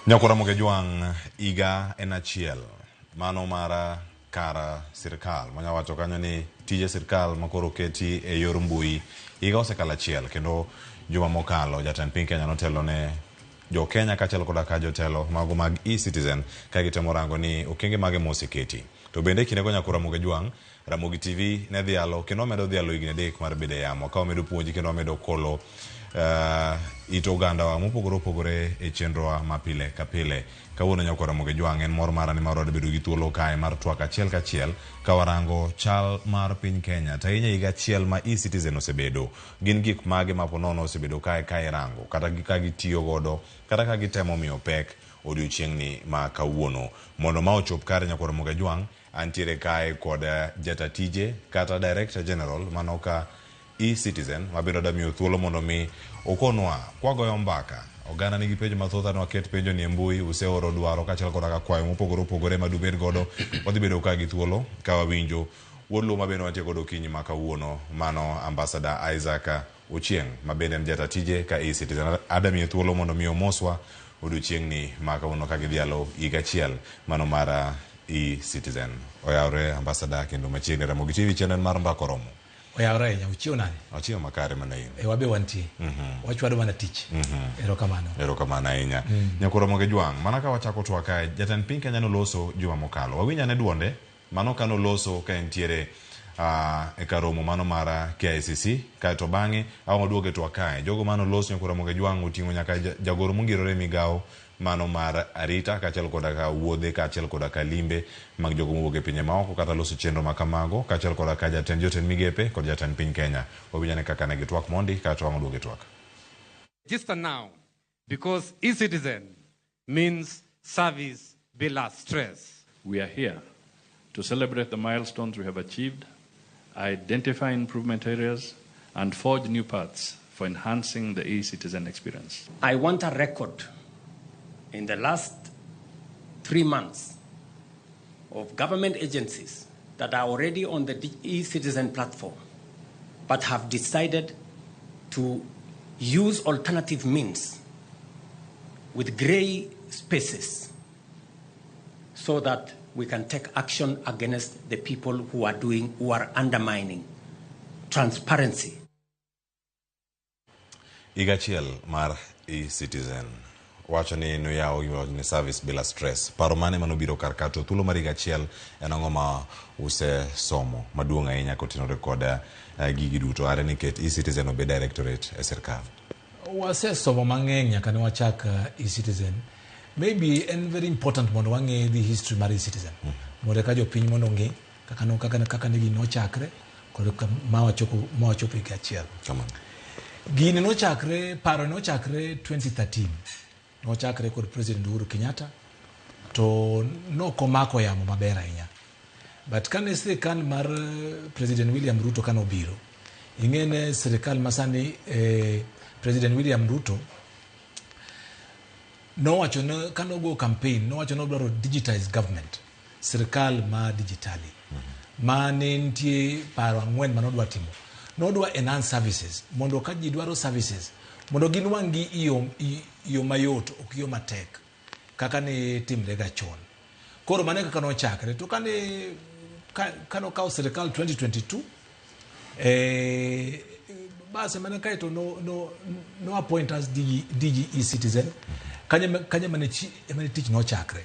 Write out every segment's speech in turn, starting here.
Nyakura Mugejuang iga en achiel mano mara kara sirkal manya wacho kanyo ni tije sirkal makoro keti e yor mbui iga osekalo achiel kendo juma mokalo jatend piny Kenya notelo ne jo Kenya kachel koda ka jotelo mago mag e-citizen ka gitemo rango ni okenge mage moseketi to bende kinde go Nyakura Mugejuang Ramogi TV ne dhialo kendo medo dhialo higni adek mar bede yamo ka medo puonji kendo medo kolo ito oganda wa mopogore e chenro wa mapile ka pile kawuono Nyakura Mugejuang en mor mara ni marod bedo gi thuolo kae mar twak achiel kachiel ka warango chal mar piny Kenya ta inya higa achiel ma e-citizen osebedo gin gik mage maponono osebedo kae rango kata ka gitiyo godo kata ka gitemo miyo pek odiochiengni ma kawuono mondo ma ochop kare Nyakura Mugejuang antiere kae kod jatatije kata director general manoka e-citizen mabiro damiyo thuolo mondo mi okonwa kwagoyo mbaka oganda nigi penjo mathoth anwa ket penjo ni mbui useoro dwaro kachal koda ka kwayo mopogore madubed godo wadhi bedo ka gi thuolo ka wawinjo wuodlo mabende wantie godo kinyi ma kawuono mano ambassador Isaac Ochieng mabende en jatatije ka e-citizen adamiyo thuolo mondo mi omoswa odiochiengni ma kawuono ka gidhialo higa achiel mano mara e-citizen oyawre ambassador kendo machiegni Ramogi TV channel mar Mbako Romo oyawre nya uchiwo nani achiwo makare mana in wabe wanti wachwado mana tich erokamano ahinya Nyakura Mugejuang mana ka wachako twaka jatend piny Kenya noloso juma mokalo wawinya ne duonde mano ka noloso ka entiere e karomo mano mara KICC kae to bang'e awaduoge twakae jogo mano loso Nyakura Mugejuang oting'o nyaka jagoro mongirore migawo mano mar arita kachel koda ka wuodhe kachel koda ka limbe mag jogo mowuok e pinje maoko kata loso chenro makamago kachel koda ka jotend migepe kod jatend piny Kenya wawinyane kaka ne gitwak mondi kata waduoge twak. Register now because e-citizen means service bila stress. We are here to celebrate the milestones we have achieved, identify improvement areas, and forge new paths for enhancing the e-citizen experience. I want a record in the last 3 months of government agencies that are already on the e-citizen platform but have decided to use alternative means with gray spaces so that we can take action against the people who are undermining transparency. Igachiel mar e-citizen wacho ni noyawo ni service bila stress paro mane manobiro kar kato thuolo mar igachiel en ang'o ma use somo maduong' ahinya kotenore kod gigi duto are ni ket e-citizen obed directorate e sirkal. Wase somo mang'eny nyaka ne wachak e-citizen maybe en very important mondo wang'e the history mar e-citizen mondo ka jopiny mondo ng'e kaka ne gino chakre kod ma wachopo higa achiel. Gini nochakre paro nochakre 2013 nochakre kod President Uhuru Kenyatta to nokomako yamo maber ahinya but kane sirikal mar President William Ruto kane obiro ing'ene sirikal masani President William Ruto nowacho kane ogo campaign nowacho nodwaro digitize government sirikal ma digitali mane nitie paro ang'wen manodwa timo nodwa enhance services mondo ka ji dwaro services mondo ginwang' gi iyo mayot ok iyo matek kaka ne timre ga chon koro mane kaka nochakre to kane okawo sirikal 2022 basi mane kae to no appoint as DG e-citizen kanye mane tich nochakre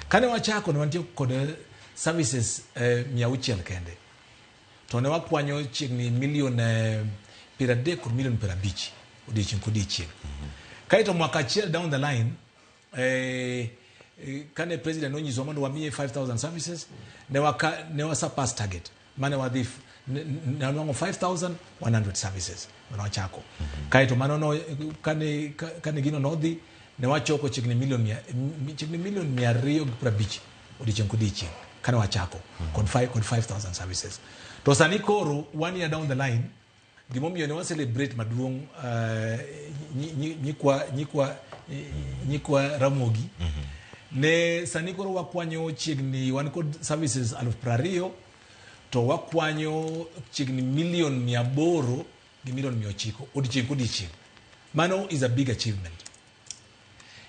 kane wachako ne wantie kod services 600 kende to ne wakwanyo chiegni milion 30 kod milion 50 odiochieng' kae to mwaka achiel down the line kane president nonyiso mondo wamiye 5,000 services ne wasurpass target mane wadhi nanwang'o 5,100 services mane wachako kae to mano kane gino nodhi ne wachoko chiegni milion 250 odiochieng' kane wachako kod 5,000 services to sani koro 1 year down the line gimomiyo ne wa celebrate maduong' nyikwa Ramogi ne sani koro wakwanyo chiegni wan kod services 20,000 to wakwanyo chiegni milion 800 gi milion 900 odiochieng' mano is a big achievement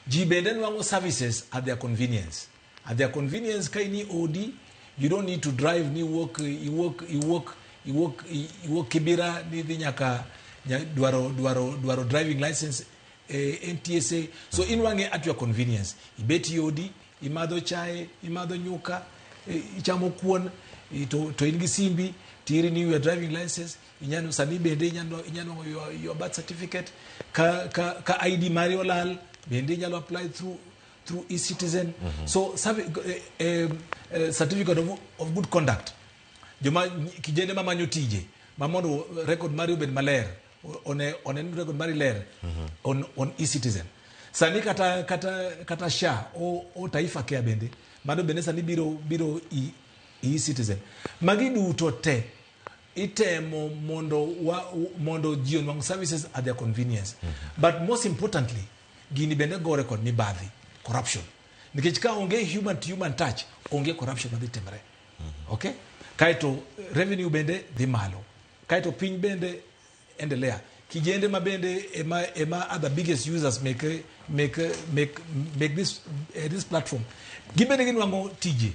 ji bende nwango services at their convenience. At their convenience kaini OD, you don't need to drive ni work kibira ni nyaka duaro driving license NTSA. So inwange at your convenience. Ibeti OD, imadho chai, imadho nyuka, ichamo kuon, to ingi simbi, tiri ni your driving license, inyano sani bende inyano your birth certificate, ka ID mariolal, bende inyano apply through e-citizen. So certificate of good conduct. Joma kijende mama nyotije, mamondo record mari ben maler, on record mari ler on e-citizen. Sani kata SHA o taifa kia bende, mado bende sani biro e-citizen. Magi duto te itemo mondo jion wang services at their convenience. But most importantly, gini bende go record mibadhi, corruption. Nikechika onge human to human touch, onge corruption madi temre. Okay? Kaito revenue bende di malo. Kaito pin bende endelea. Kijende mabende ema are the biggest users make this platform. Gibende gini wango TJ.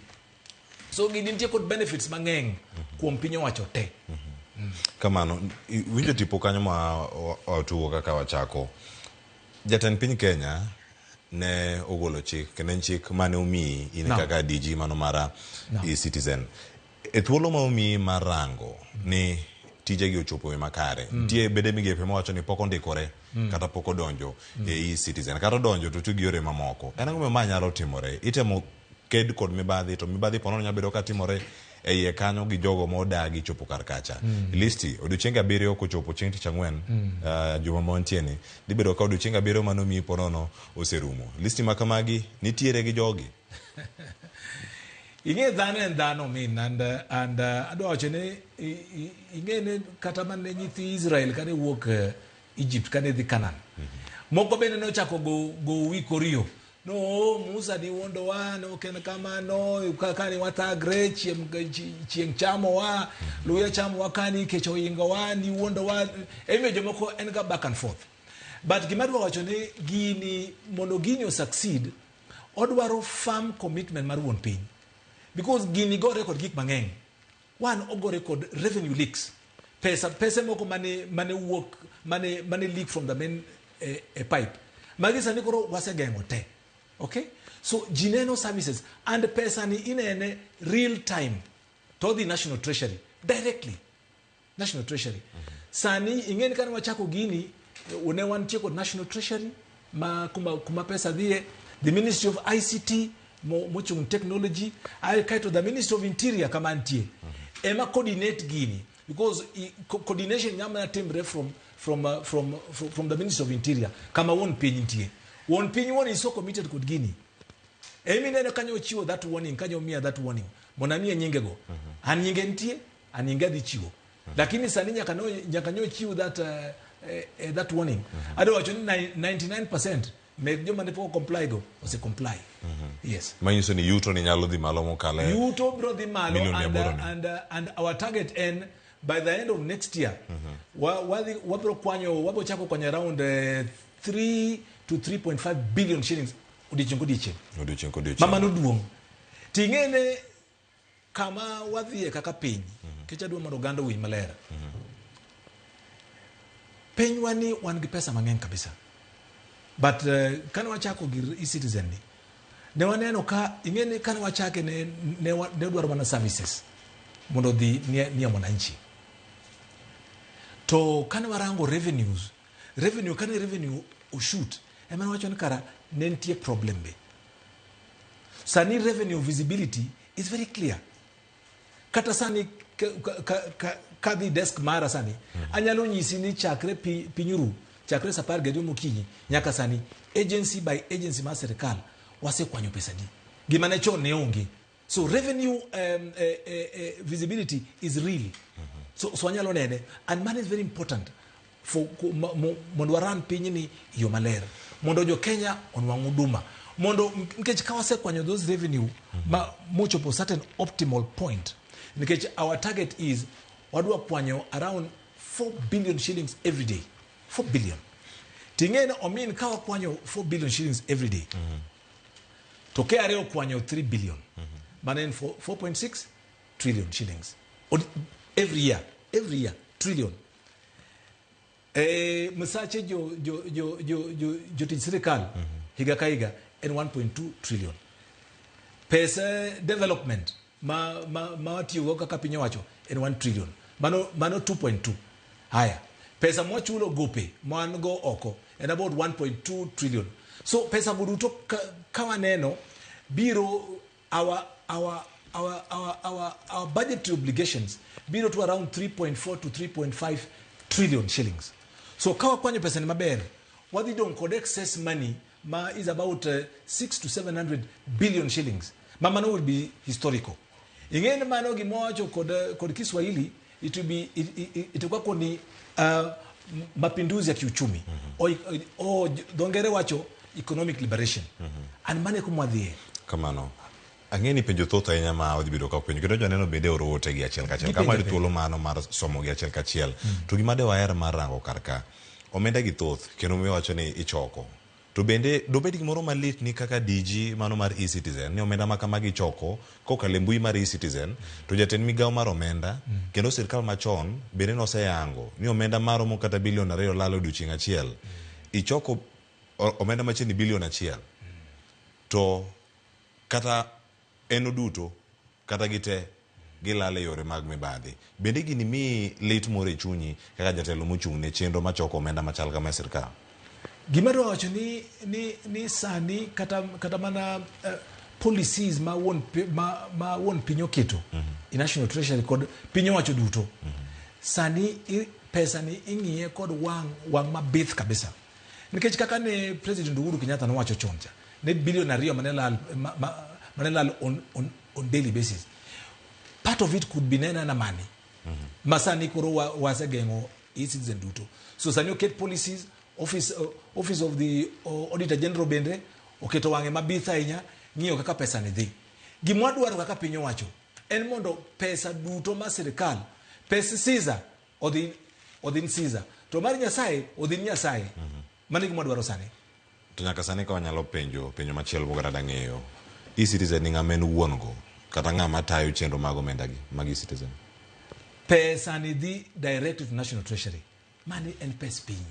So gidintie kod benefits mangeng kuom piny owacho te. Kamano, winjo tipo kanyo ma otuwo kaka wachako. Jatend piny Kenya ne ogolo chik, kendo chik mane umii in kaka DG mano mara e-citizen. E thuolo ma umii marango ni tije gi ochopo e makare. Tie bede migepe mawacho ni poko ndikore kata poko donjo e e-citizen. Kata donjo to tugi yore mamoko. En ang'o ma nyalo timore? Itemo ked kod mibadhi, to mibadhi ponono nyabedo ka timore e iye kanyo gi jogo modagi chopo karkacha. Listi odiochienge 7 kochopo chieng' tich ang'wen juma montieni dibedo ka odiochienge 7 manomi ponono oserumo. Listi makamagi nitiere gi jogi. Inge dhano min and adwa wacho ne inge ne kata man nyithi Israel kane wuok Egypt kane dhi Canaan. Moko bende ne ochako go wikorio. No, Musa ni wondo wa, no ken kamano, kakani watagre, chieng chamo wa, luya chamo wa kani, kecho inga wa, ni wondo wa, eme jomoko enga back and forth. But gimadwa wacho ne gini, mondo gini o succeed, odwaro firm commitment mar wuon piny. Because gini go record gik mangeng. One, ogo record revenue leaks. Pesa moko mane work, mane leak from the main pipe. Magisa nikoro wase gengo te. Okay? So, Jineno services and pesa ni in real time to the National Treasury. Directly. National Treasury. Sani, ingeni kani wachako gini, unewan cheko National Treasury, kuma pesa dhiye, the Ministry of ICT, mochung technology, kaito the Ministry of Interior kama antie. Ema coordinate gini. Because coordination nyama timbre from the Ministry of Interior. Kama one page intie. One pin one is so committed to Guinea. Emi nene kanyo chiwo that warning, kanyo mia that warning. Monamia nyingego. And nyingentie, and nyingadi chiwo. Lakini saninya kanyo chiwo that warning. Ado wacho 99% make joma nepo comply go, ose comply. Yes. Manyiso ni yuto ni nyalo di malo mokale. Yuto bro di malo and our target end by the end of next year. Wabro chako kwanyo around 3 to 3.5 billion shillings odiching. Mama no duong. Tingene kama wadhie kaka piny. Kecha duo mondo gando wi malera. Piny wani wan gi pesa mang'eny kabisa. But kana wachako gi e-citizen ni. Ne waneno ka ingene kana wachake ne dwaro mana services. Mondo dhi ni mwananchi. To kana warango revenue o shoot. Emana wacho ni kara nentie problem be. Sani revenue visibility is very clear. Kata sani kadi desk mara sani. Anyalo nyisi ni chakre pinyuru, chakre sapar gadi mokinyi, nyaka sani agency by agency ma serikal wase kwanyo pesa di. Gimane chon ne onge. So revenue visibility is real. So anyalo nene, and money is very important for mondo waran piny ni yo maler. Mondo jo Kenya onwang' huduma. Mondo nkech kawase kwanyo those revenue mochopo certain optimal point. Nkech our target is wadwa kwanyo around 4 billion shillings every day. 4 billion. ting'eno omin ka wakwanyo 4 billion shillings every day to KRA okwanyo 3 billion mana en 4.6 trillion shillings every year trillion msache jo sirikal higa ka higa en 1.2 trillion pesa development ma watiyo kaka piny owacho en 1 trillion mano 2.2 haya pesa mwachulo gope mwan go oko en about 1.2 trillion so pesa buduto kawaneno biro our budgetary obligations biro to around 3.4 to 3.5 trillion shillings so kawa kwanyo pesa ni maber wadhi dong kod excess money ma is about 6 to 700 billion shillings mano will be historical ingene mano gimocho kod Kiswahili it will be itakuwa koni mapinduzi ya kiuchumi o dongere wacho economic liberation and mane kumwadhie kamano ang'eni penjo thoth ahinya ma odhi bedo ka penjo kendo joneno bende orote gi achiel kachiel kama ri thuolo mano mar somo gi achiel kachiel to gima de waher mar rango karka omenda gi thoth kendo mi wacho ni ichoko to bende dobedi gimoro malit ni kaka DG mano mar eCitizen ni omenda ma kama gichoko kokale mbui mar eCitizen to jatend migawo mar omenda kendo sirkal machon bende noseyango ni omenda maromo kata bilion 2 lalo odiochieng' achiel ichoko omenda machiegni bilion 1 to kata eno duto kata gite gilale yore mag mibadhi bende gini mi lit moro e chunyi kaka jatelo mochung' ne chenro machoko omenda machal kama sirkal gima wacho ni sani kata mana policies ma won piny oketo i National Treasury kod piny owacho duto sani pesa ni ing'iye kod wang' mabith kabisa nikech kaka ne President Uhuru Kenyatta nowacho choncha ne bilion 2 mane lal on daily basis part of it could be nena money masani koro wasegeng'o eCitizen duto so sani oket policies office of the Auditor General bende oketo wang'e mabith ahinya ng'iyo kaka pesa ni dhi gimwadwaro kaka piny owacho en mondo pesa duto ma sirkal pesa Caesar odhin Caesar to mar Nyasaye odhin Nyasaye mane gimwadwaro sani to nyaka sani ka wanyalo penjo machielo bogara dang'eyo eCitizen ng'amen wuongo kata ng'ama tayo chenro mag omenda gi mag eCitizen pesa ni dhi direct to National Treasury mani en pes piny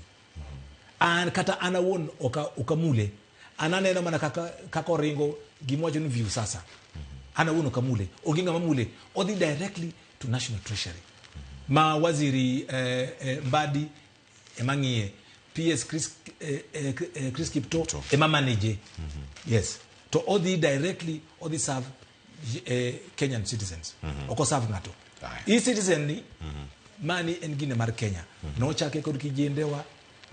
an kata ana won okamule ananeno mana kaka oringo gimwacho ni view sasa ana won okamule oginga mamule odhi directly to National Treasury ma waziri Mbadi emang'ie PS Chris Kipto ema manage yes to odhi directly odhi serve Kenyan citizens oko serve ngato eCitizen ni mani en gine mar Kenya no chake kod kijendewa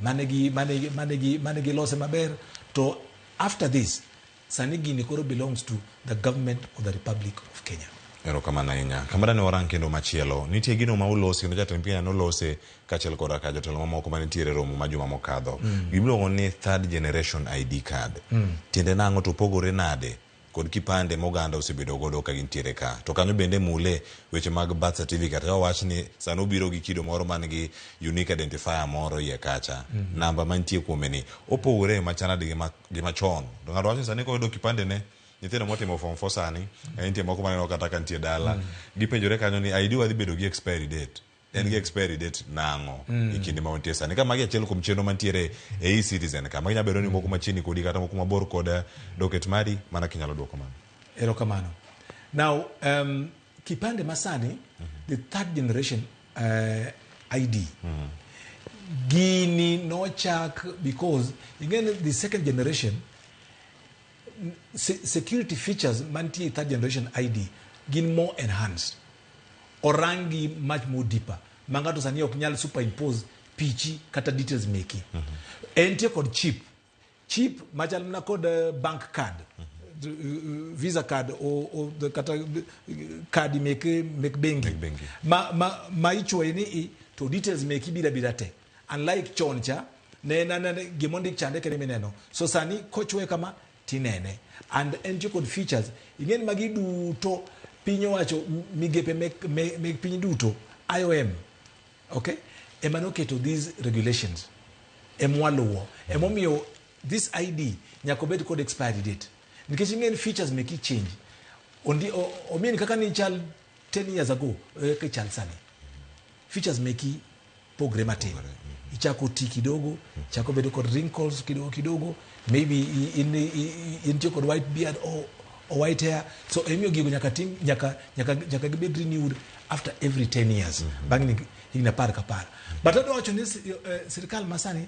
manegi lose maber to after this sani gini koro belongs to the government of the Republic of Kenya ero kama na inya kamara ne orang kendo machielo nitie gino ma ulosi kendo jatend piny no lose kachiel koda ka jotelo mamoko manitiere romo ma juma mokadho gimiluongo ni third generation ID card tiende nango to pogore nade kod kipande moganda osebedo godo ka gintiere ka to kanyo bende mule weche mag birth certificate ka wach ni sano biro gi kido moro man gi unique identifier moro ye kacha namba mantie kuome ni opogore machana de gi machon to ngado wach sani ko do kipande ne nyithindo motimo form 4 sani nitie moko maneno kata kantie dala gipenjore kanyo ni ID wadhi bedo gi expiry date en gi expiry date nango ikindi ma ontie sani kama gi achiel kuom chenro mantiere e eCitizen kama nya bedo ni moko machini kodi kata moko mabor kod docket mari mana kinyalo dwoko mano ero kamano now kipande masani the third generation ID gini no chak because again the second generation security features manti third generation ID gin more enhanced orangi much more deeper mangato sani ok nyal superimpose pichi kata details meki entie kod chip machal na kod bank card visa card o kata card make bengi ma ichwe ni to details meki bila te unlike choncha na gimondik chande kene meneno so sani kochwe kama tinene and entie kod features ingen magi duto pinyo wacho migepe meg piny duto IOM okay emanoketo these regulations emwaluo emomiyo this ID nyaka obed kod expiry date nikech ing'en features meki change omien kaka ni chal 10 years ago ke chal sani features meki pogre matin ichako ti kidogo chako bedo kod wrinkles kidogo maybe in kod white beard or white hair so emio gigo nyaka gibed renewed after every 10 years bang higna par ka par but ado wacho ni sirkal masani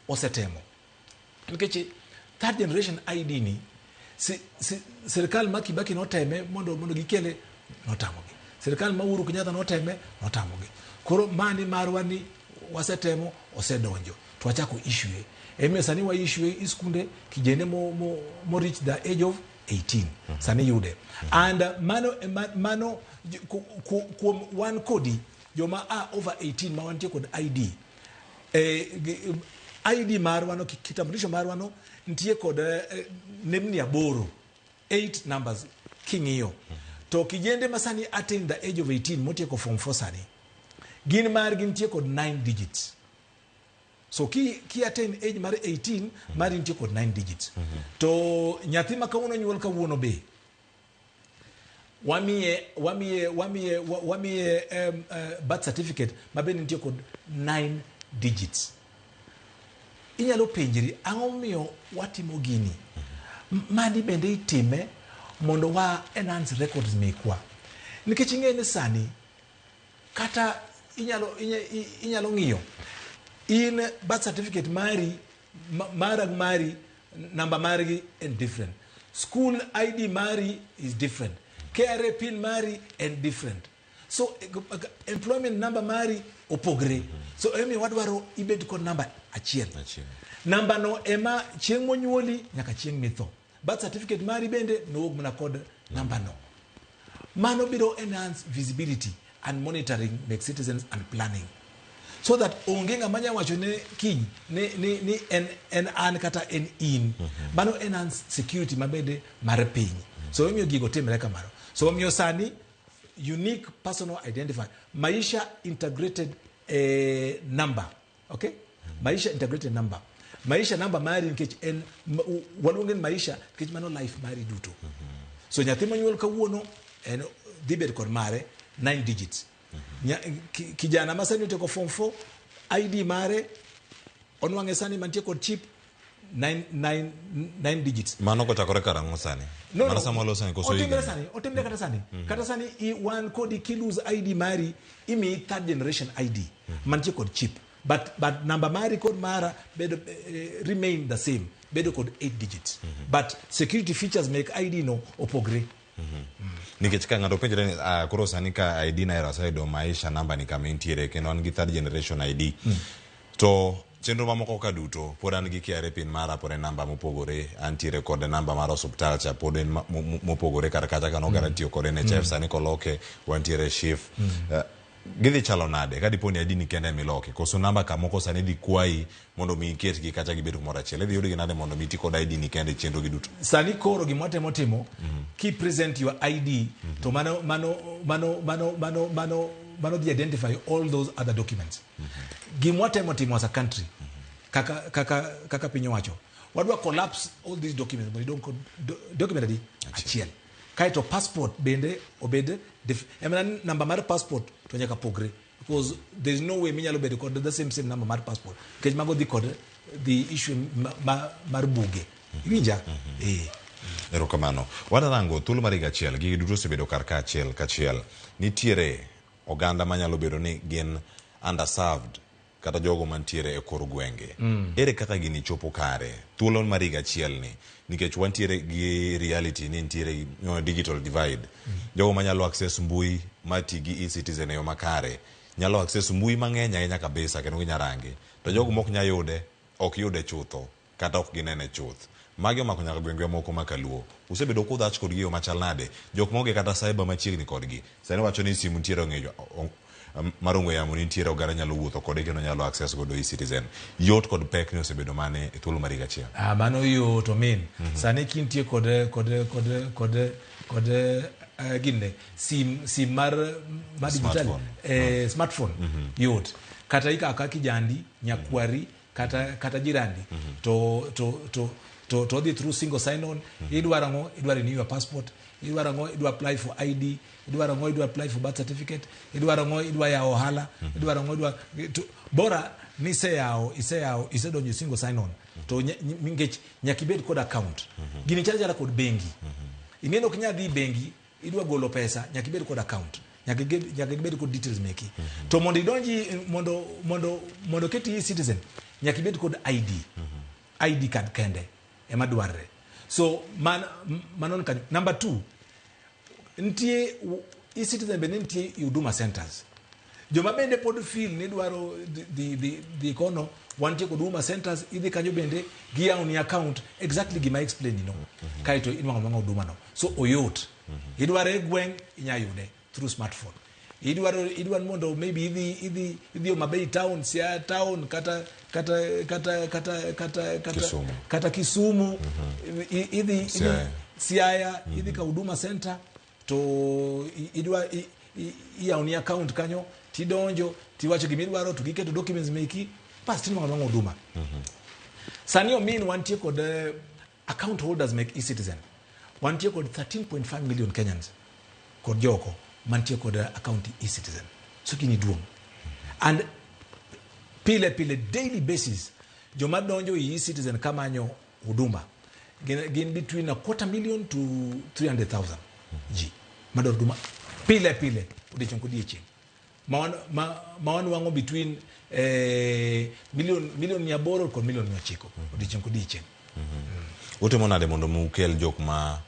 osetemo nikech third generation ID ni sirkal ma Kibaki noteme mondo gikele notamogi sirkal ma Uhuru Kenyatta noteme notamogi koro mani marwa ni wasetemo osedonjo to wachako issue emio sani wa issue iskunde kijende mo reach the age of 18 sani yude and mano kuom one kodi joma over 18 ma wantie kod ID ID marwano kitambulisho marwano ntie kod nembni aboro 8 numbers king'iyo to kijende masani attain the age of 18 motieko form 4 sani gin ntie kod 9 digits so ki attain age mar 18 mari ntie kod 9 digits to nyathi ma kawuono nyuol kawuono be wamiye birth certificate mabe ntie kod 9 digits inyalo penjiri ang'o miyo watimo gini mani bende itime mondo wa enhance records mekwa nikech ing'eni sani kata inyalo ng'iyo in birth certificate mari namba margi and different school ID mari is different KRA pin mari and different so employment number mari opogre so emi wadwaro ibed kod namba achiel namba no ema chieng' monyuoli nyaka chieng' mitho birth certificate mari bende nowuog mana kod namba no mano biro enhance visibility and monitoring make citizens and planning so that onge ng'ama nya wacho ne kiny ni en an kata en in mano enhance security mabende mar piny so omiyo gigo timre kamano so omiyo sani unique personal identifier maisha integrated number okay maisha integrated number maisha number mari nikech en waluonge maisha nikech mano life mari duto so nyathi manyuol kawuono en dhi bed kod mare 9 digits kijana masani oteko form 4 ID mare onwang'e sani mantie kod chip 9 digits mano kochakore karang'o sani mana samalo sani koso otimre kata sani wan kodi kilose ID mari imi third generation ID mantie kod chip but number mari kod mara bedo remain the same bedo kod 8 digits but security features make ID no opogre nikech ka ng'ato penjre ni koro sani ka ID na erasaido maisha namba ni kama intiere kendo an gi third generation ID to chenro mamoko ka duto pod an gi KRA pin mara pod namba mopogore antiere kod namba mar hospital cha pod mopogore kata kano garantio kod NHF sani koloke wantiere SHIF gidhi chalo nade ka dipo ni ID ni kende miloke koso namba kamoko sani di kwai mondo mi iket gi kata gibed kumoro achiel idhi yudi gi nade mondo mi ti kod ID ni kende chenro gi duto sani koro gimotemo timo ki present your ID to mano the identify all those other documents gimotemo timo as a country kaka piny owacho wadwa collapse all these documents but don't document adi achiel kaito passport bende obed number mar passport to nyaka pogre because there is no way minyalo bedo kod the same number mar passport kech mago dhi kod the issue mar buge winja erokamano wadarango thuolo mar higa achiel gigi duto osebedo kar ka achiel nitiere oganda manyalo bedo ni gin underserved kata jogo mantiere e kor gwenge ere kaka gini chopo kare thuolo mar higa achiel ni nikech wantiere gi reality ni ntiere digital divide jogo manyalo access mbui mati gi e-citizen e yo makare nyalo access mbui mang'eny ahinya kabisa kendo ginyarange to jogo mok nya yude ok yude chutho kata ok ginene chuth magi omako nyaka gwenge moko makaluo usebedo kudhach kod giyo machal nade jok moge kata cyber machiegni kodgi sani wacho ni simu ntiere ong'eyo mar ong'we yamo ni ntiere ogara nyalo wuotho kode kendo nyalo access godo e-citizen yot kod pek ni osebedo mane e thuolo mar higa achiel mano yot omin sani kintie kod ginne sim mar digital smartphone yot kata ikaka kijandi nyakwari kata jirani to dhi through single sign on idwaro ngo idwaro renew your passport idwaro ngo idwaro apply for ID idwaro ngo idwaro apply for birth certificate idwaro ngo idwaro ya ohala idwaro ngo idwaro bora ni isedonjo single sign on to ngech nyakibed kod account gini charge kod bengi ineno kinya dhi bengi idwa golo pesa nyakibed kod account nyakibed kod details meki to mondo idonji mondo keti e-citizen nyakibed kod ID card kende ema dwarre so manon kan number 2 ntie e-citizen bende ntie huduma centers joma bende pod feel ni dwaro the kono wantie kod huduma centers idhi kanyo bende giyaw ni account exactly gima explain kaito inwango huduma no so oyot idware gweng inyayude through smartphone idwaro mondo maybe idhi Omabei town Siaya town kata Kisumu idhi Siaya idhi ka huduma center to idwa iyauni account kanyo tidonjo tiwacho gimidwaro to giketo documents meki pas tinwango huduma sani omin wantie kod account holders make e-citizen wantie kod 13.5 million Kenyans kod joko mantie kod account e-citizen so kini duong and pile daily basis joma donjo e-citizen kamanyo huduma gin between 250,000 to 300,000 ji mador huduma pile udechon kodieche mawan wango between million 800 kod million 900 udechon kodieche utemo nade mondo mukel jok ma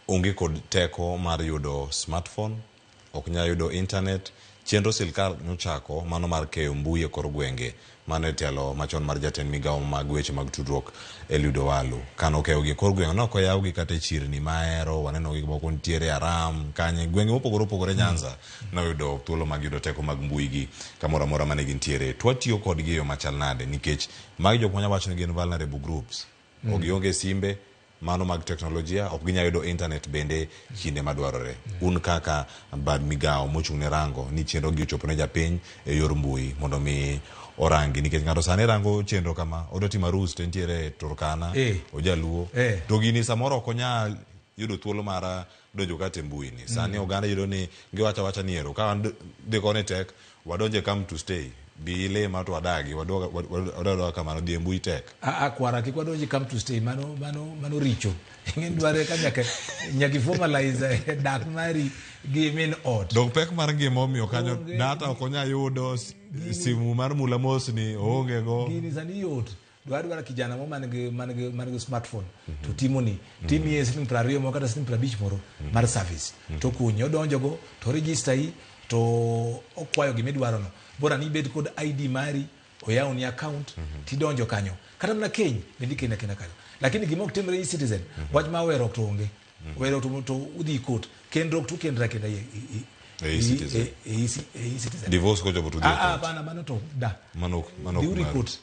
onge kod teko mar yudo smartphone ok nya yudo internet chenro sirkal nochako mano mar keyo mbui e kor gwenge mano telo machon mar jatend migawo mag weche mag tudruok Eliud Owalo kano keyo gi kor gwenge no ko yawgi kata chirni maero waneno gi moko ntiere Aram kanye gwenge mopogore Nyanza no yudo thuolo mag yudo teko mag mbui gi kamora mora mane gintiere twatiyo kod gi yo machal nade nikech mag jok manya wacho ni gin vulnerable groups ogionge simbe mano mag teknolojia ok ginya yudo internet bende kinde madwarore un kaka bad migawo mochung' ne rango ni chenro gi ochopo ne japiny e yor mbui mondo mi orangi nikech ng'ato sane rango chenro kama odoti marus tentiere Turkana ojaluo to gini samoro ok onya yudo thuolo mar donjo kate mbui ni sani oganda yudo ni giwacha niero ka dekone tek wadonje come to stay bile mato wadagi wadwa kamano die mbui tek kwara kikwadonji come to stay mano richo ng'en dware kanyaka nyaki formalize dak mari gimin ot dog pek mar ngimo miyo kanyo data okonya yudo simu mar mula mosni onge go gini sani yot dwara kijana mo mange smartphone to timoni timi es 20 mo kata 50 moro mar service to kunyo donjo go to register yi to okwayo gimidwaro no bora ni bed kod ID mari oyaw ni account tidonjo kanyo kata na keny bendike na kanyo lakini gimok timre e-citizen wach ma wero to onge wero to udhi court kendro to kendra kenda e-citizen divorce ko jobo to bana mano to da mano diuri court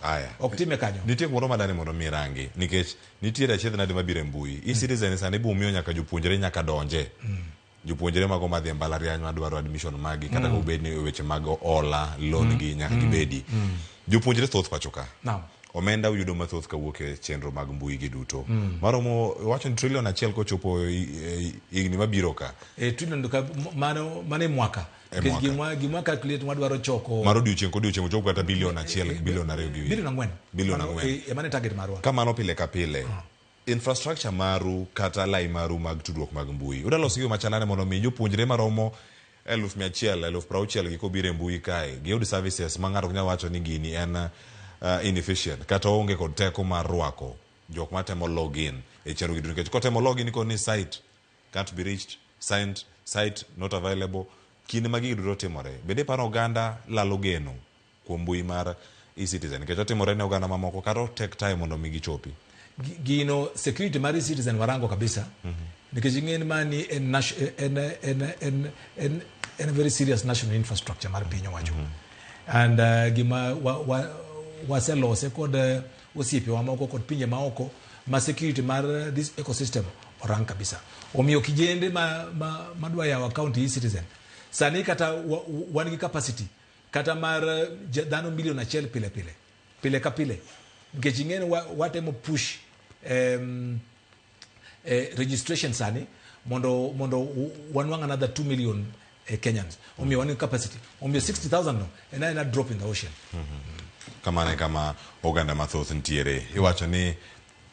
aya oktime kanyo nitie moro madani mondo mirangi nikech nitie achiedh nade mabire mbui e-citizen sani bumiyo nyaka jopuonjre nyaka donje jopuonjre mago madhi mbalariany madwaro admission magi kata obed ni weche mag ola loan gi nyaka gibedi jopuonjre thoth pachoka naam omenda yudo mathoth kawuok e chenro mag mbui gi duto maromo wacho ni trillion achiel kochopo igni mabiro ka trillion ka mano mwaka gimwa calculate madwaro choko maro odiochieng' kodiochieng' ochopo kata bilion achiel bilion 2 gi bilion 4 mane target marwa kamano pile ka pile infrastructure maru kata lai maru mag tudruok mag mbui udaloso yo machalane mondo mi jopuonjre maromo 1,100,000 gi kobire mbui kae giyud services ma ng'ato nyalo wacho ni gini en inefficient kata onge kod teko mar rwako jok matemo login e chenro gi nikech kotemo login ko ni site can't be reached site not available kinde magi duto timore bende paro oganda lalo geno kuom mbui mar e-citizen nikech otimore ne oganda mamoko kata take time mondo mi gichopi gino security mar e-citizen warango kabisa nikech ng'en mani en very serious national infrastructure mar piny owacho and gima waselose kod osiepe wa moko kod pinje maoko ma security mar this ecosystem orang kabisa omiyo kijende madwa yawo account e-citizen sani kata wan gi capacity kata mar dhano milion achiel pile pile ka pile nikech ing'eni watemo push registration sani mondo wanwang' another 2 million Kenyans omiyo wan capacity omiyo 60,000 no ena drop in the ocean. Kamane kama oganda mathoth ntiere iwacho ni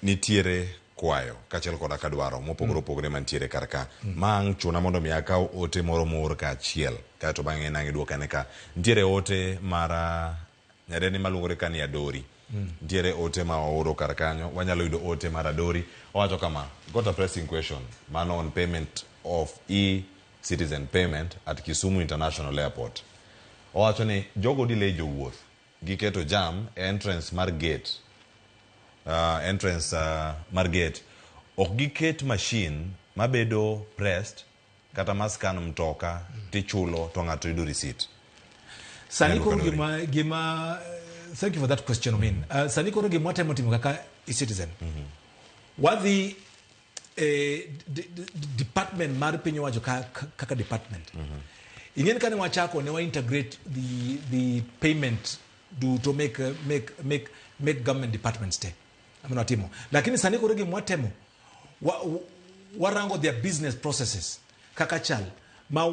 nitiere kwayo kachiel koda kadwaro mopogore opogore mantiere karka mang' chuna mondo mi akaw ote moro mor ka achiel kato bang'e nangi duokane ka ntiere ote mara nyadeni maluongore ka ni Adori ntiere ote ma ooro karkanyo wanyalo yudo ote mara Adori owacho kama got a pressing question mano on payment of e-citizen payment at Kisumu International Airport. Owacho ni jogo delay jowuoth giketo jam entrance mar gate mar gate ok giket machine mabedo pressed kata maskan mtoka tichulo to ng'ato yudo receipt. Sani koro gima thank you for that question. I mean sani koro gima watemo timo kaka e-citizen wadhi department mar piny owacho kaka department ing'eni kane wachako ne wa integrate the payment to make government departments te amino atimo lakini sani koro gima watemo warango their business processes kaka chal ma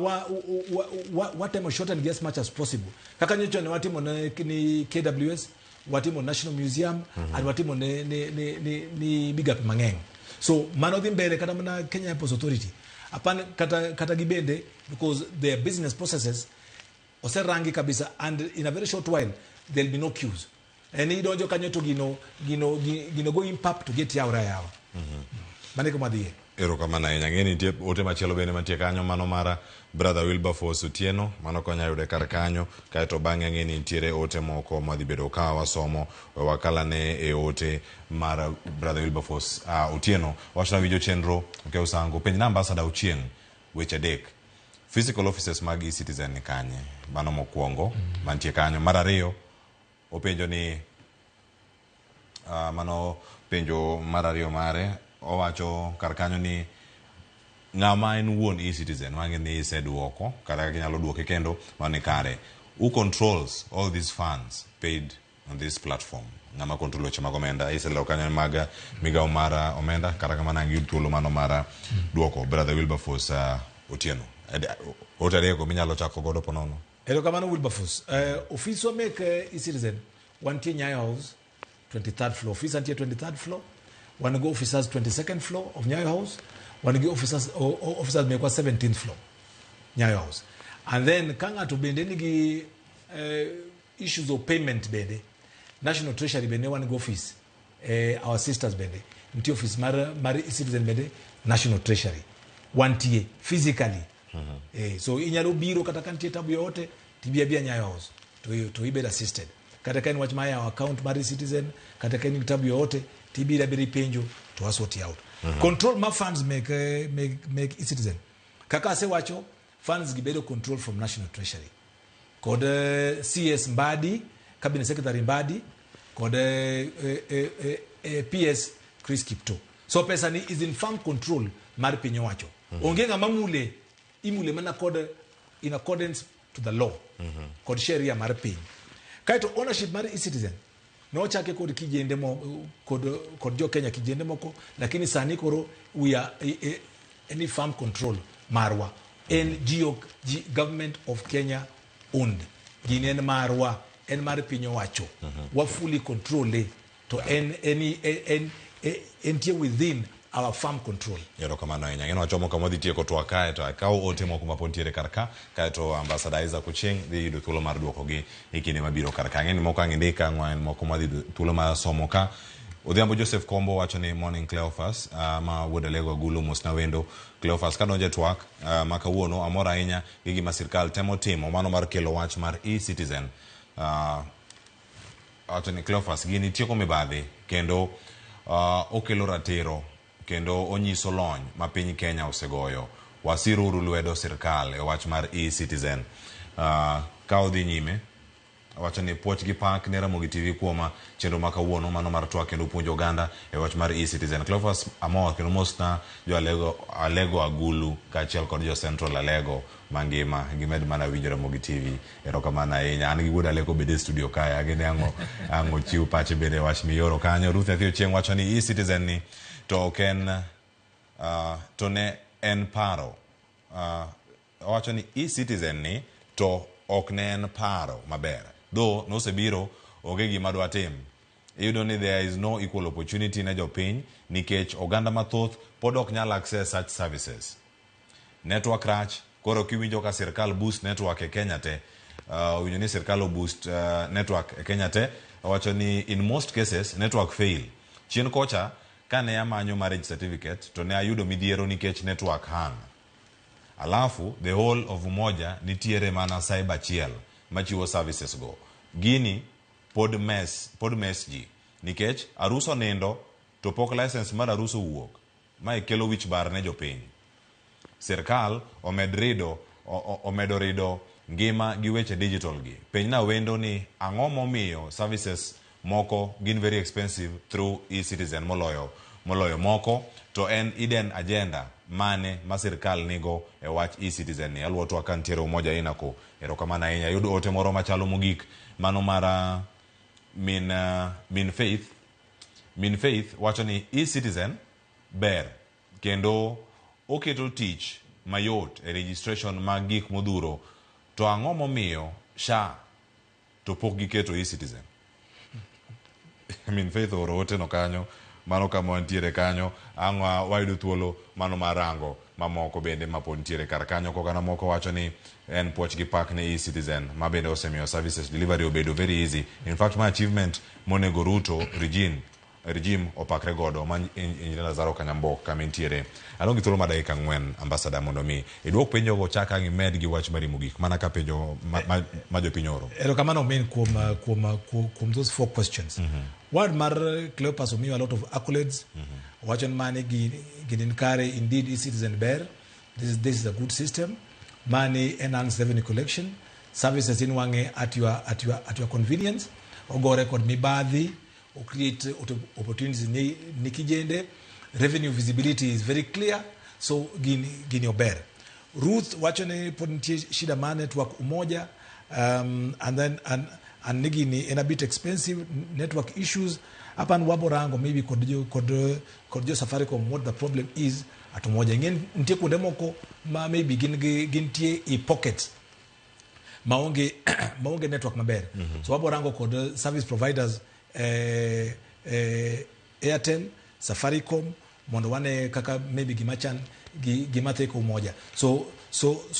watemo shorten as much as possible kaka nyocho ne watimo ni KWS watimo National Museum and watimo ni big up mang'eny so mano dhi mbele kata mana Kenya Airports Authority apan kata gibende because their business processes oserangi kabisa and in a very short while there'll be no queues and idonjo kanyo to gino go impact to get yawa mane kama dhie ero kama na ng'eni nitie ote machielo bende mantie kanyo mano mara brother Wilberforce Otieno mano konya yude kar kanyo kaeto bang'e ng'eni nitiere ote moko madhi bedo ka wasomo wakala ne e ote mara brother Wilberforce Otieno wachna winjo chenro usango penj na ambassador Ochieng weche adek physical offices mag e-citizen ni kanye mano mokwongo mantie kanyo mar ariyo openjo ni mano penjo mar ariyo mare owacho kar kanyo ni ng'ama en wuon e-citizen wang'e ni iseduoko kata nyalo duoke kendo mane kare who controls all these funds paid on this platform ng'ama control weche mag omenda iseleo kanyo mag migawo mara omenda kata kama nangi thuolo mano mara duoko brother Wilberforce Otieno otareko minyalo chako godo ponono. Ero kamano Wilberforce office make e-citizen wantie Nyayo House 23rd floor office antie 23rd floor one go officers 22nd floor of Nyayo House one go officers make 17th floor Nyayo House and then kanga to bende nigi issues of payment bende National Treasury bende one go office our sisters bende nti office mar e-citizen bende National Treasury wantie physically so inyalo biro kata kantie tabu yote tibia Nyayo House to ibed assisted kata kan watch my account mar e-citizen kata kan tabu yote tibira beri penjo to sort out control my funds make e-citizen kaka se wacho funds gibedo control from National Treasury kod CS Mbadi cabinet secretary Mbadi kod PS Chris Kipto so pesa ni is in firm control mar piny owacho onge ng'ama imule mana kod in accordance to the law kod sheria mar piny kaito ownership mar e-citizen no chake kod kijende mo kod jo Kenya kijende moko lakini sani koro we are any firm control marwa en government of Kenya owned gini en marwa en mar piny owacho wa fully control to entie within our farm control. Yero kama na ng'eno achomo kama dhi tieko to akae to akaw ote moko mapontiere karka kaeto ambassador Isaac Ochieng dhi yudo thuolo mar duoko gi ikine mabiro karka ng'eni moko ang'indika ng'wen moko madhi thuolo mar somo ka Odhiambo Joseph Kombo wacho ni morning Cleophas ma wuod Alego Agulu mosna wendo Cleophas kadonje twak ma kawuono amora ahinya gi gima sirkal temo timo mano mar kelo wach mar e-citizen wacho ni Cleophas gini tieko mibadhi kendo okelo ratiro kendo onyiso lony ma piny Kenya osegoyo wasiruru lwedo sirkal e wach mar e-citizen ka odhi nyime wacho ni puoch gi pak ne Ramogi TV kuoma chenro ma kawuono mano mar twak kendo puonjo oganda e wach mar e-Citizen. Cleophas Amor kendo mosna jo Alego Agulu kaachiel kod jo Central Alego mangima gimed mana winjo Ramogi TV. Erokamano ahinya. An gi wuod Alego bede studio kae agene ang'o chiw pache bende wach mioro kanyo. Ruth Nyathi Ochieng' wacho ni e-Citizen ni to ok en to ne en paro. Wacho ni e-Citizen ni to ok ne en paro maber. Though nosebiro onge gima dwa tim. Iyudo ni there is no equal opportunity ne jopiny nikech oganda mathoth pod ok nyal access such services. Network rach, koro kiwinjo ka sirkal boost network e Kenya te, winjo ni sirkal boost network e Kenya te, wacho ni in most cases network fail. Chien kocha kane amanyo marriage certificate to ne ayudo midhiero nikech network hang. Alafu the whole of Umoja nitiere mana cyber chiel machiwo services go. Gini pod mes ji nikech aruso nindo to pok license mar aruso wuok. Mae kelo wich bar ne jopiny. Sirkal omedo rido ngima gi weche digital gi. Piny na wendo ni ang'o momiyo services moko gin very expensive through e-Citizen moloyo moko to en hidden agenda mane ma sirkal nigo e wach e-Citizen ni. Aluotwa kan tiere Umoja inako. Erokamano ahinya. Yudo ote moro machalo mogik mano mara Min Faith wacho ni e-Citizen ber kendo oketo tich mayot e registration mag gik modhuro. To ang'o momiyo SHA to pok giketo e-Citizen? Min Faith oro ote no kanyo, mano kama ntiere kanyo, ang'o wayudo thuolo mano marango mamoko bende mapod ntiere kar kanyo. Kogana moko wacho ni en puoch gi pak ne e-Citizen ma bende osemiyo services delivery obedo very easy. In fact, my achievement monego Ruto regime opakre godo ma Injinia Lazaro Kanyambok kama ntiere. Alongi thuolo ma dakika 4 ambassador mondo mi iduok penjo go chaka gimed gi wach mari mogik mana ka penjo ma jopiny oro. Erokamano min kuom those 4 questions. One mar Cleopas omiyo a lot of accolades. Wacho ni mane ginin kare indeed e-Citizen ber. This is a good system. Money enhanced revenue collection. Services in wange at your convenience. Ogore kod mibadhi. Or create opportunities nikijende. Revenue visibility is very clear. So gini ober. Ruth wacho ni ponti shida ma network Umoja. And then and nigini in a bit expensive network issues. Upon waborango maybe kod jo Safaricom what the problem is at Umoja. Ngeni ntie kudemoko ma maybe gintie i pockets maonge network maber. So waborango kod service providers Airtel, Safaricom, mondo wane kaka maybe gimachan gimate ko Umoja. So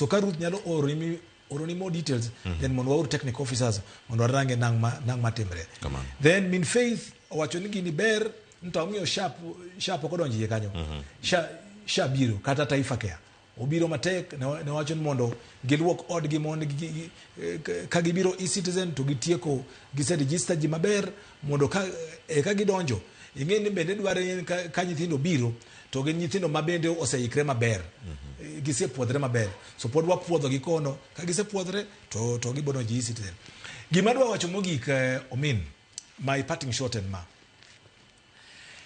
Karut nyalo oroni more details then mondo waur technical officers mondo range nang matemre. Then Min Faith wacho ni gini ber ntaomiyo sharp kodonji kanyo. Sha biro kata Taifa Care. Obiro matek ne wacho ni mondo giluok od gi mondo ka gibiro e-Citizen to gitieko gise register ji maber mondo ka gidonjo ing'eni bende dware ka nyithindo biro to gin nyithindo mabende oseikre maber. Gise puodhre maber. So pod wapuodho gi kono ka gise puodhre to gibono ji e-Citizen. Gima dwa wacho mogik Omin my parting shot and ma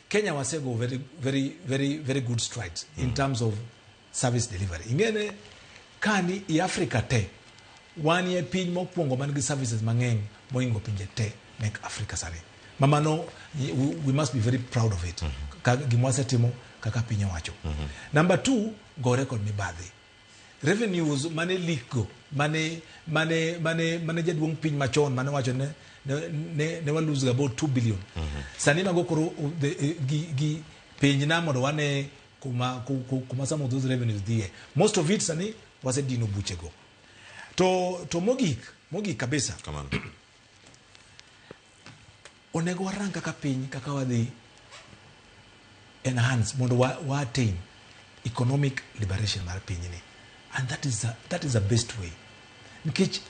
Kenya wasego very very very very good strides in terms of service delivery. Ingene kani i Africa te wani e piny mokwongo man gi services mang'eny moingo pinje te mek Africa sani. Mamano we must be very proud of it. Gimwase timo kaka piny wacho. Number 2 gore kod mibadhi. Revenues mane leak mane jadwong piny machon mane wacho ne wa lose about 2 billion. Sani mago koro gi piny na modo wane kuma some of those revenues die. Most of it sani wase dino buchego. To mogik kabisa. Come on. Onego warang kaka piny kaka wadhi enhance mondo wa attain economic liberation mar piny ni. And that is the best way. Because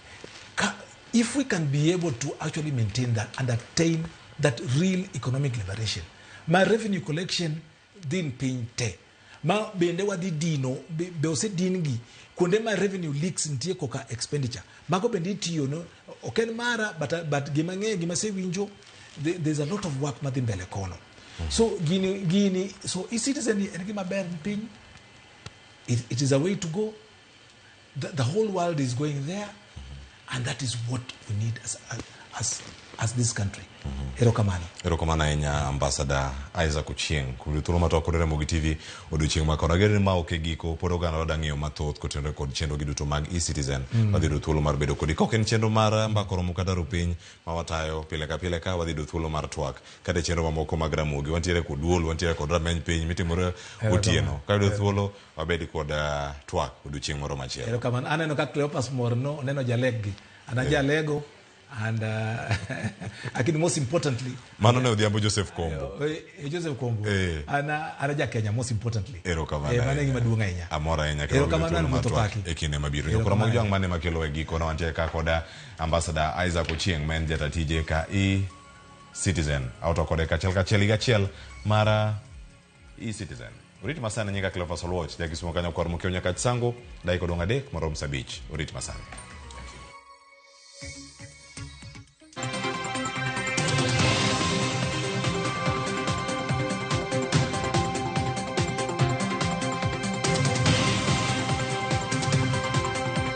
if we can be able to actually maintain that and attain that real economic liberation, my revenue collection din piny te. ma bende wadhi dino be osedin gi kuonde ma revenue leaks nitie koka expenditure mago bende itiyo no oken mara but gima ng'e gima sewinjo there's a lot of work madhi mbele kono so gini so e-citizen en gima ber piny it is a way to go the whole world is going there and that is what we need as this country. Erokamano ahinya Ambassador Isaac Ochieng kuom thuolo matok kod Ramogi TV odiochieng' ma kono ageno ma ok giko pod oganda oda ng'eyo mathoth kotenore kod chenro gi duto mag e-citizen wadhi yudo thuolo mar bedo kodi kok en chenro mar mbaka romo kata rupiny ma watayo pile ka pile ka wadhi yudo thuolo mar twak kata chenro mamoko mag Ramogi wantiere kod duol wantiere kod rameny piny mitimore otieno ka yudo thuolo wabedi kod twak odiochieng' moro machielo. Erokamano aneno ka Cleopas Morno neno jaleggi ana jalego and actually most importantly mano ne odhiambo Joseph Kombo ana ja Kenya most importantly erokamano mane gima duong' ahinya amora ahinya erokamano matwak e kinde mabiro jokoro mag jwang' mane makelo e giko na wantie ka koda Ambassador Isaac Ochieng men jata tije ka e-citizen auto kode kachiel gachiel mara e-citizen Orit masana nyinga Cleophas Oluoch jakisimo kanyo kor mokeo nyaka sango dai kodong' 3 morom 5 Orit masana